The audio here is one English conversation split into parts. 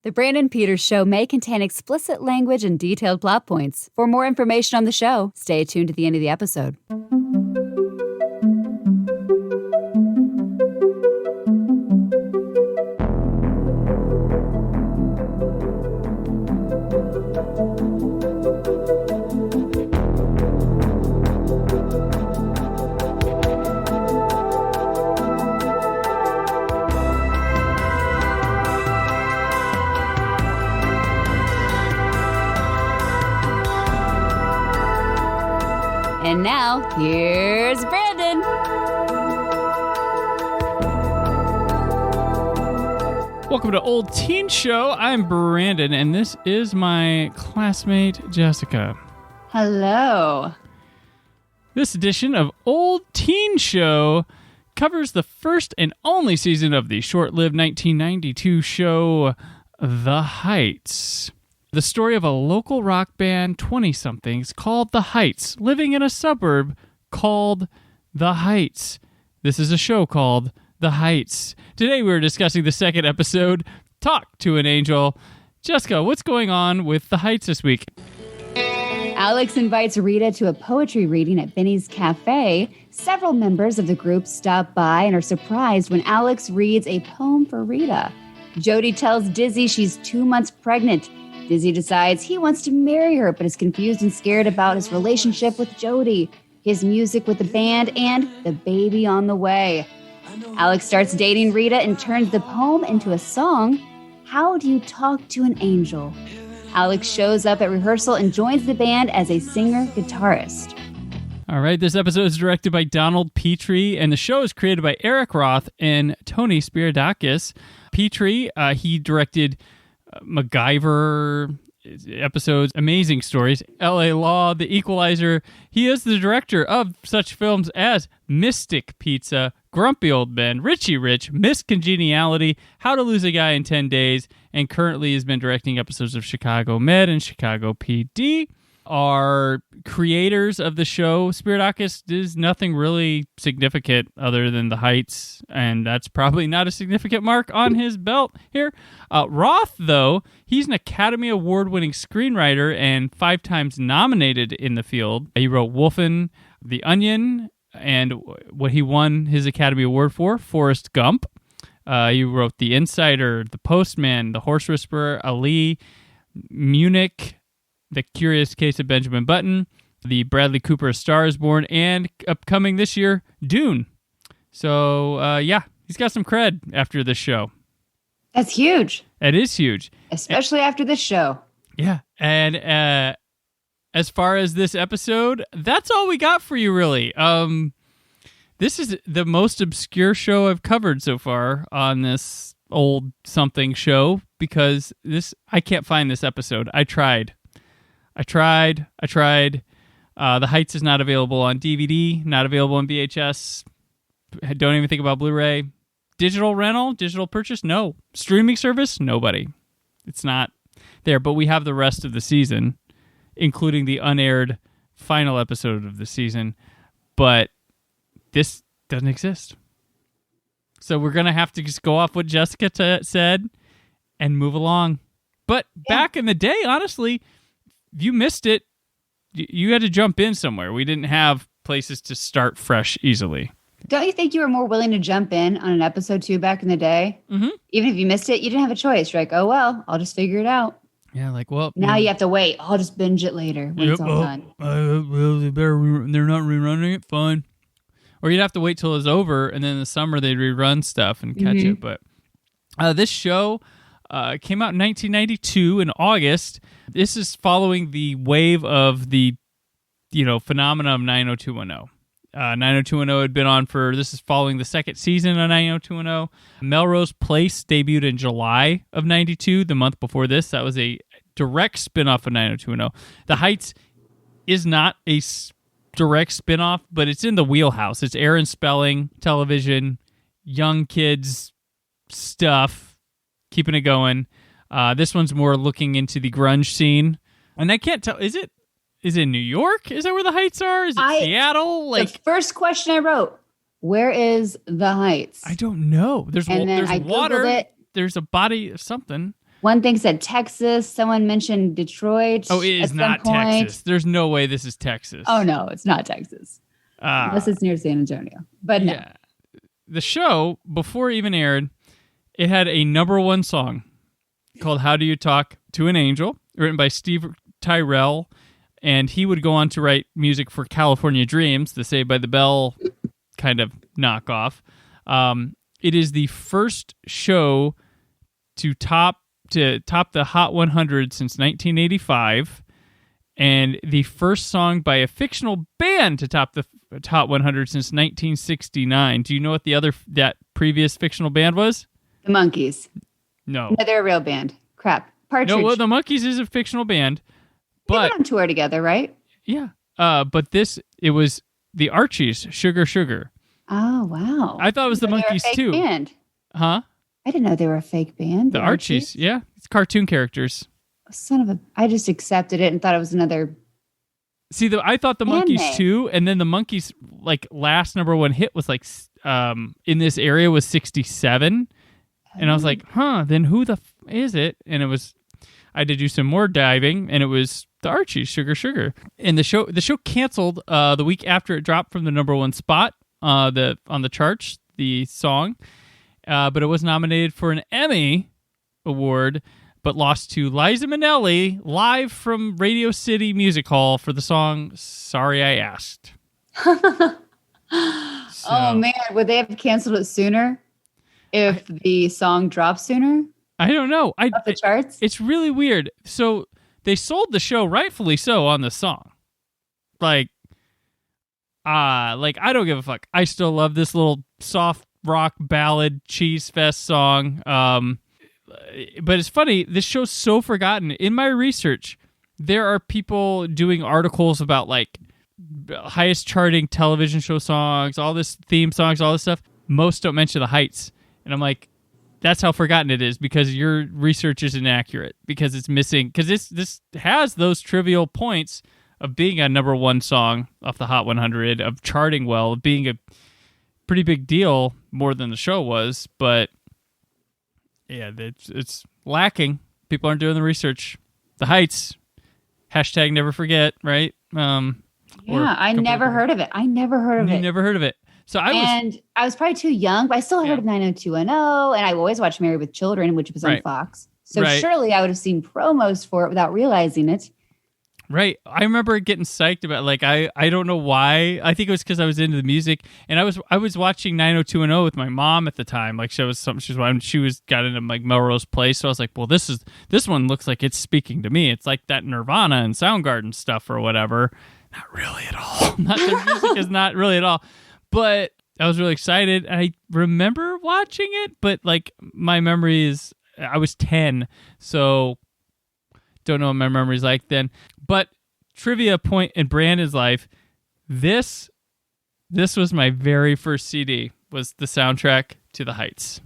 The Brandon Peters Show may contain explicit language and detailed plot points. For more information on the show, stay tuned to the end of the episode. And now, here's Brandon. Welcome to Old Teen Show. I'm Brandon, and this is my classmate, Jessica. Hello. This edition of Old Teen Show covers the first and only season of the short-lived 1992 show, The Heights. The story of a local rock band, 20-somethings, called The Heights, living in a suburb called The Heights. This is a show called The Heights. Today we're discussing the second episode, Talk to an Angel. Jessica, what's going on with The Heights this week? Alex invites Rita to a poetry reading at Benny's Cafe. Several members of the group stop by and are surprised when Alex reads a poem for Rita. Jody tells Dizzy she's 2 months pregnant. Dizzy decides he wants to marry her, but is confused and scared about his relationship with Jody, his music with the band, and the baby on the way. Alex starts dating Rita and turns the poem into a song. How do you talk to an angel? Alex shows up at rehearsal and joins the band as a singer-guitarist. All right, this episode is directed by Donald Petrie, and the show is created by Eric Roth and Tony Spiridakis. Petrie, he directed MacGyver episodes, amazing stories, L.A. Law, The Equalizer. He is the director of such films as Mystic Pizza, Grumpy Old Men, Richie Rich, Miss Congeniality, How to Lose a Guy in 10 Days, and currently has been directing episodes of Chicago Med and Chicago PD. Are creators of the show. Spiridakis does nothing really significant other than The Heights, and that's probably not a significant mark on his belt here. Roth, though, he's an Academy Award-winning screenwriter and 5 times nominated in the field. He wrote Wolfen, The Onion, and what he won his Academy Award for, Forrest Gump. He wrote The Insider, The Postman, The Horse Whisperer, Ali, Munich, The Curious Case of Benjamin Button, the Bradley Cooper A Star is Born, and upcoming this year, Dune. So, yeah, he's got some cred after this show. That's huge. It is huge. Especially after this show. Yeah, and as far as this episode, that's all we got for you, really. This is the most obscure show I've covered so far on this old something show, because I can't find this episode. I tried. The Heights is not available on DVD, not available on VHS. Don't even think about Blu-ray. Digital rental, digital purchase, no. Streaming service, nobody. It's not there, but we have the rest of the season, including the unaired final episode of the season. But this doesn't exist. So we're going to have to just go off what Jessica said and move along. But back in the day, honestly, if you missed it, you had to jump in somewhere. We didn't have places to start fresh easily. Don't you think you were more willing to jump in on an episode 2 back in the day? Mm-hmm. Even if you missed it, you didn't have a choice. You're like, oh, well, I'll just figure it out. Yeah, like, well. Now you have to wait. I'll just binge it later when it's all done. Well, they're not rerunning it, fine. Or you'd have to wait till it's over, and then in the summer they'd rerun stuff and catch it. But this show came out in 1992 in August. This is following the wave of the, phenomenon of 90210. 90210 had been on this is following the second season of 90210. Melrose Place debuted in July of 92, the month before this. That was a direct spinoff of 90210. The Heights is not a direct spinoff, but it's in the wheelhouse. It's Aaron Spelling, television, young kids stuff, keeping it going. This one's more looking into the grunge scene. And I can't tell, is it in New York? Is that where the Heights are? Is it Seattle? The first question I wrote, where is the Heights? I don't know. There's water. Googled it. There's a body of something. One thing said Texas. Someone mentioned Detroit. Oh, it is at not some point. Texas. There's no way this is Texas. Oh, no, it's not Texas. Unless it's near San Antonio. But no. Yeah. The show, before it even aired, it had a number one song called How Do You Talk to an Angel, written by Steve Tyrell, and he would go on to write music for California Dreams, the Saved by the Bell kind of knockoff. It is the first show to top the Hot 100 since 1985, and the first song by a fictional band to top the Hot 100 since 1969. Do you know what that previous fictional band was? The Monkees. No. No, they're a real band. Crap. Partridge. No, well, the Monkees is a fictional band. They But went on tour together, right? yeah. But it was the Archies, Sugar Sugar. Oh, wow. I thought it was the Monkees too. Band. Huh? I didn't know they were a fake band. The Archies, yeah. It's cartoon characters. Son of a... I just accepted it and thought it was another... See, I thought the Monkees too, and then the Monkees last number one hit was in this area was 67, and I was like, then who the is it? And it was, I had to do some more diving, and it was the Archies, Sugar Sugar. And the show canceled the week after it dropped from the number one spot on the charts, the song, but it was nominated for an Emmy Award, but lost to Liza Minnelli live from Radio City Music Hall for the song "Sorry I Asked." Oh man, would they have canceled it sooner if the song dropped sooner? I don't know. Off the charts? It's really weird. So they sold the show, rightfully so, on the song. I don't give a fuck. I still love this little soft rock ballad cheese fest song. But it's funny, this show's so forgotten. In my research, there are people doing articles about highest charting television show songs, all this theme songs, all this stuff. Most don't mention the Heights. And I'm like, that's how forgotten it is, because your research is inaccurate, because it's missing, because this has those trivial points of being a number one song off the Hot 100, of charting well, of being a pretty big deal, more than the show was, but yeah, it's lacking. People aren't doing the research. The Heights, hashtag never forget, right? Yeah, I never heard of it. You never heard of it. So I was probably too young, but I still heard of 90210, and I always watched Married with Children, which was on Fox. So surely I would have seen promos for it without realizing it. Right. I remember getting psyched about I don't know why. I think it was because I was into the music, and I was watching 90210 with my mom at the time. She was something she got into Melrose Place, so I was like, well, this one looks like it's speaking to me. It's like that Nirvana and Soundgarden stuff or whatever. Not really at all. Their music is not really at all. But I was really excited. I remember watching it, but my memory is I was 10, so don't know what my memory's like then. But trivia point in Brandon's life, this was my very first CD, was the soundtrack to The Heights.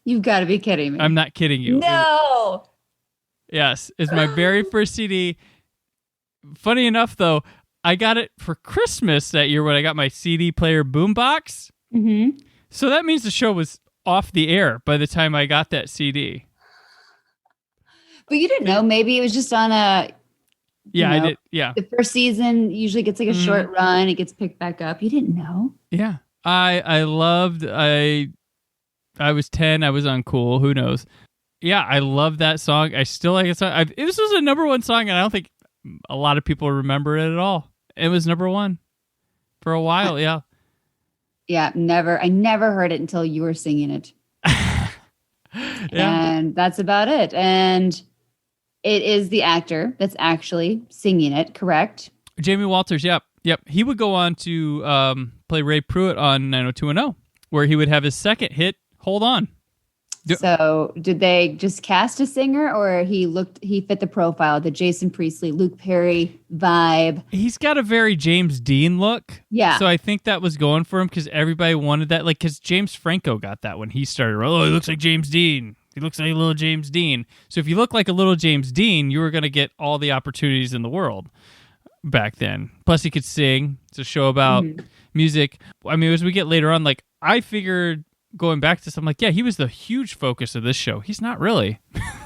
You've got to be kidding me. I'm not kidding you. No. Yes, it's my very first CD. Funny enough, though, I got it for Christmas that year when I got my CD player boombox. Mm-hmm. So that means the show was off the air by the time I got that CD. But you didn't know. Maybe it was just on a... I did. Yeah. The first season usually gets a short run. It gets picked back up. You didn't know. Yeah. I was 10. I was uncool. Who knows? Yeah, I love that song. I still like it. This was a number one song, and I don't think a lot of people remember it at all. It was number one for a while. Yeah. Yeah. Never. I never heard it until you were singing it. And that's about it. And it is the actor that's actually singing it, correct? Jamie Walters, yep. He would go on to play Ray Pruitt on 90210, where he would have his second hit, Hold On. So did they just cast a singer, or he fit the profile, the Jason Priestley, Luke Perry vibe? He's got a very James Dean look. Yeah. So I think that was going for him because everybody wanted that. Because James Franco got that when he started. Oh, he looks like James Dean. He looks like a little James Dean. So if you look like a little James Dean, you were going to get all the opportunities in the world back then. Plus, he could sing. It's a show about music. I mean, as we get later on, I figured going back to something like, yeah, he was the huge focus of this show. He's not really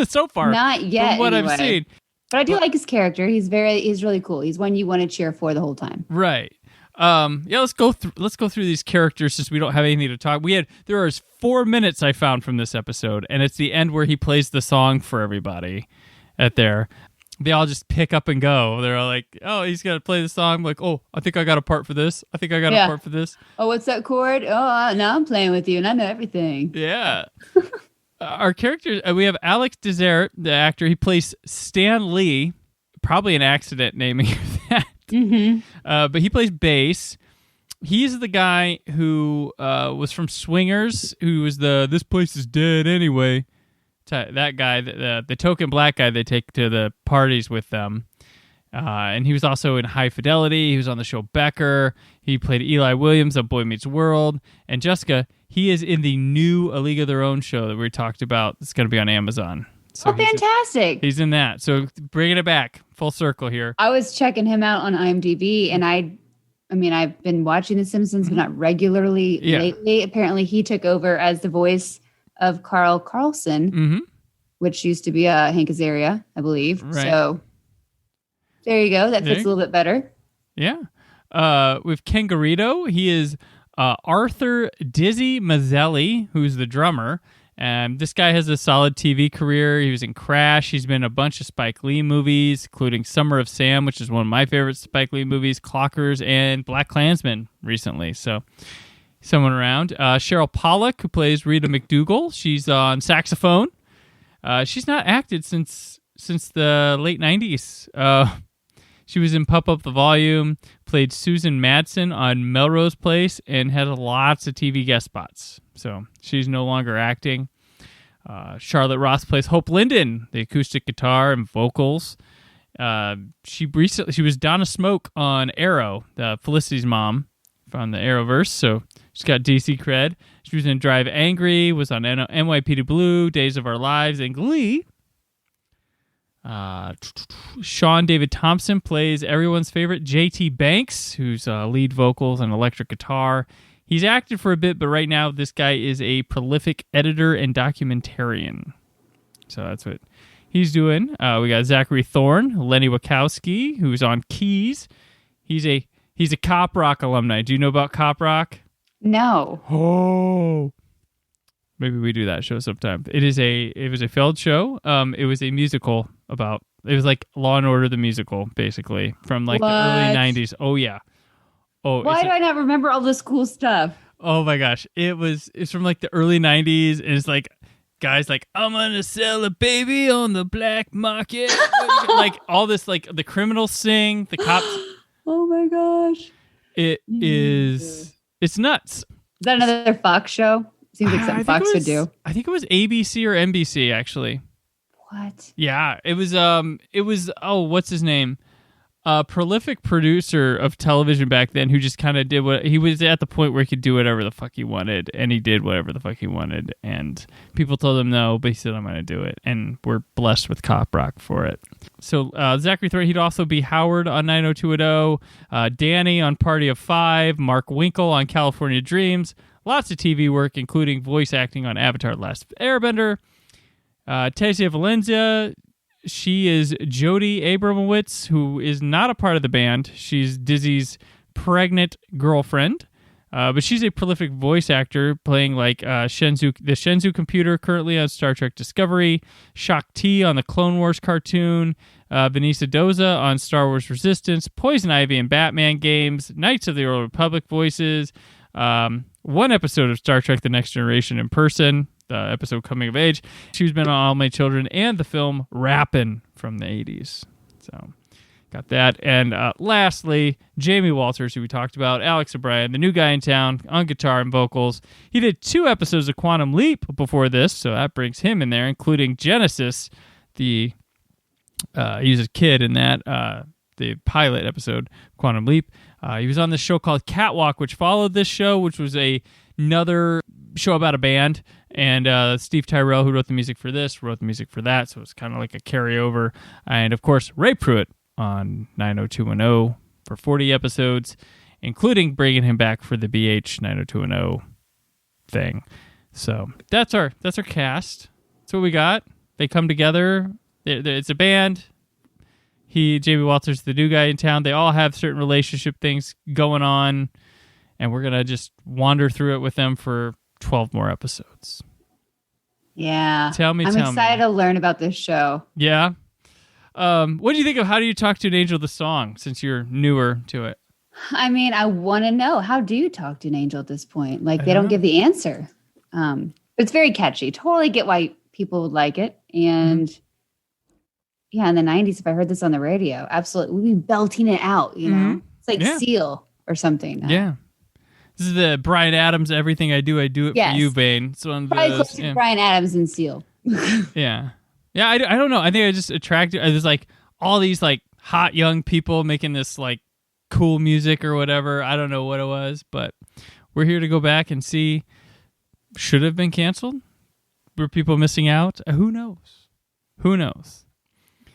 so far. Not yet, from what anyway. I've seen. But I do like his character. He's really cool. He's one you want to cheer for the whole time. Right. Let's go through these characters since we don't have anything to talk. There are 4 minutes I found from this episode, and it's the end where he plays the song for everybody they all just pick up and go. They're all like, oh, he's got to play the song. I'm like, oh, I think I got a part for this. I think I got a part for this. Oh, what's that chord? Oh, now I'm playing with you, and I know everything. Yeah. Our characters, we have Alex Desert, the actor. He plays Stan Lee. Probably an accident naming that. Mm-hmm. But he plays bass. He's the guy who was from Swingers, who was this place is dead anyway. That guy, the token black guy they take to the parties with them. And he was also in High Fidelity. He was on the show Becker. He played Eli Williams on Boy Meets World. And Jessica, he is in the new A League of Their Own show that we talked about. It's going to be on Amazon. So fantastic. He's in that. So bringing it back, full circle here. I was checking him out on IMDb, and I mean, I've been watching The Simpsons, but not regularly lately. Apparently, he took over as the voice of Carl Carlson, which used to be Hank Azaria, I believe. Right. So there you go. That fits a little bit better. Yeah. With Ken Garrido, he is Arthur Dizzy Mazzelli, who's the drummer. This guy has a solid TV career. He was in Crash. He's been in a bunch of Spike Lee movies, including Summer of Sam, which is one of my favorite Spike Lee movies, Clockers, and Black Klansman recently. So someone around. Cheryl Pollack, who plays Rita McDougal. She's on saxophone. She's not acted since the late 90s. She was in Pump Up the Volume, played Susan Madsen on Melrose Place, and had lots of TV guest spots. So she's no longer acting. Charlotte Ross plays Hope Linden, the acoustic guitar and vocals. She was Donna Smoke on Arrow, Felicity's mom from the Arrowverse, so she's got DC cred. She was in Drive Angry, was on NYPD Blue, Days of Our Lives, and Glee. Sean David Thompson plays everyone's favorite JT Banks, who's lead vocals and electric guitar. He's acted for a bit, but right now this guy is a prolific editor and documentarian. So that's what he's doing. We got Zachary Thorne, Lenny Wachowski, who's on keys. He's a Cop Rock alumni. Do you know about Cop Rock? No. Oh. Maybe we do that show sometime. It was a failed show. It was a musical it was like Law and Order the musical, basically, from like the early 90s. Oh yeah. Oh, why do I not remember all this cool stuff? Oh my gosh. It's from like the early 90s, and it's like guys like, I'm gonna sell a baby on the black market. Like all this, like the criminals sing, the cops. Oh my gosh. It's nuts. Is that another Fox show? Seems like something Fox would do. I think it was ABC or NBC, actually. What? Yeah, it was what's his name? A prolific producer of television back then who just kind of did he was at the point where he could do whatever the fuck he wanted, and he did whatever the fuck he wanted, and people told him no, but he said, I'm going to do it, and we're blessed with Cop Rock for it. So Zachary Thorne, he'd also be Howard on 90210, Danny on Party of Five, Mark Winkle on California Dreams, lots of TV work, including voice acting on Avatar: The Last Airbender. Tasia Valencia, she is Jody Abramowitz, who is not a part of the band. She's Dizzy's pregnant girlfriend, but she's a prolific voice actor, playing like the Shenzhou computer currently on Star Trek Discovery, Shaak Ti on the Clone Wars cartoon, Vanessa Doza on Star Wars Resistance, Poison Ivy in Batman games, Knights of the Old Republic voices, one episode of Star Trek The Next Generation in person, the episode Coming of Age. She's been on All My Children and the film Rappin' from the 80s. So got that. And lastly, Jamie Walters, who we talked about, Alex O'Brien, the new guy in town on guitar and vocals. He did 2 episodes of Quantum Leap before this, so that brings him in there, including Genesis, he was a kid in that, the pilot episode, Quantum Leap. He was on this show called Catwalk, which followed this show, which was another show about a band. And Steve Tyrell, who wrote the music for this, wrote the music for that. So it's kind of like a carryover. And, of course, Ray Pruitt on 90210 for 40 episodes, including bringing him back for the BH 90210 thing. So that's our cast. That's what we got. They come together. It's a band. Jamie Walters, the new guy in town. They all have certain relationship things going on, and we're gonna just wander through it with them for 12 more episodes. Yeah. I'm excited to learn about this show. Yeah. What do you think of How Do You Talk to an Angel, the song, since you're newer to it? I mean, I want to know, how do you talk to an angel at this point? Like, they don't give the answer. It's very catchy. Totally get why people would like it. And yeah, in the 90s, if I heard this on the radio, absolutely, we'd be belting it out, you know? It's like Seal or something. Yeah. This is the Bryan Adams, Everything I Do it for you, vein. It's one of probably close to Bryan Adams and Seal. Yeah. Yeah, I don't know. I think I just attracted, there's like all these like hot young people making this like cool music or whatever. I don't know what it was, but we're here to go back and see. Should have been canceled? Were people missing out? Who knows?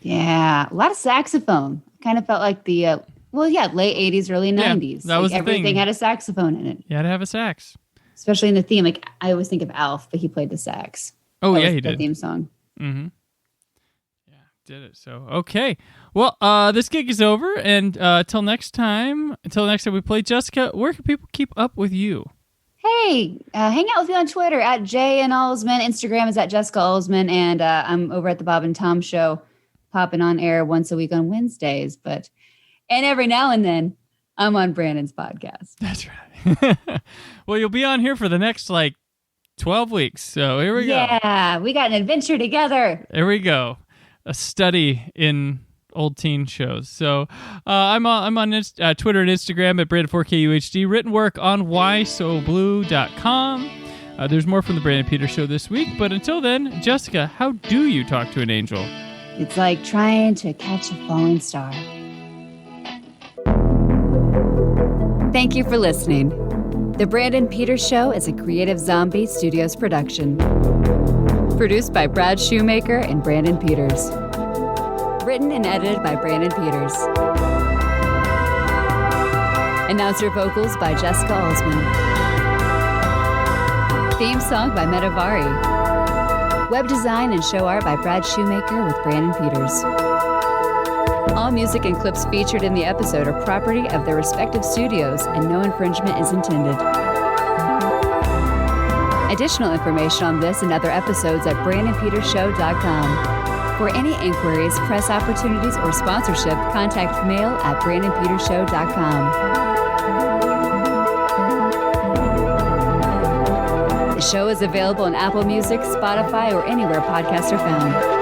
Yeah, a lot of saxophone. Kind of felt like the, late 80s, early 90s. That was the everything thing. had a saxophone in it. You had to have a sax. Especially in the theme. Like, I always think of Alf, but he played the sax. Oh, that yeah, was he the did. Theme song. Mm-hmm. Yeah, did it. So, okay. Well, this gig is over, and until next time we play, Jessica, where can people keep up with you? Hey, hang out with me on Twitter at J and Alsman. Instagram is at Jessica Alsman, and I'm over at the Bob and Tom Show, popping on air once a week on Wednesdays. And every now and then, I'm on Brandon's podcast. That's right. Well, you'll be on here for the next 12 weeks. So here we go. Yeah, we got an adventure together. There we go. A study in old teen shows. So I'm on Twitter and Instagram at Brandon4KUHD. Written work on whysoblue.com. There's more from the Brandon Peters Show this week. But until then, Jessica, how do you talk to an angel? It's like trying to catch a falling star. Thank you for listening. The Brandon Peters Show is a Creative Zombie Studios production. Produced by Brad Shoemaker and Brandon Peters. Written and edited by Brandon Peters. Announcer vocals by Jessica Alsman. Theme song by Metavari. Web design and show art by Brad Shoemaker with Brandon Peters. All music and clips featured in the episode are property of their respective studios, and no infringement is intended. Additional information on this and other episodes at BrandonPetersShow.com. For any inquiries, press opportunities, or sponsorship, contact mail at BrandonPetersShow.com. The show is available on Apple Music, Spotify, or anywhere podcasts are found.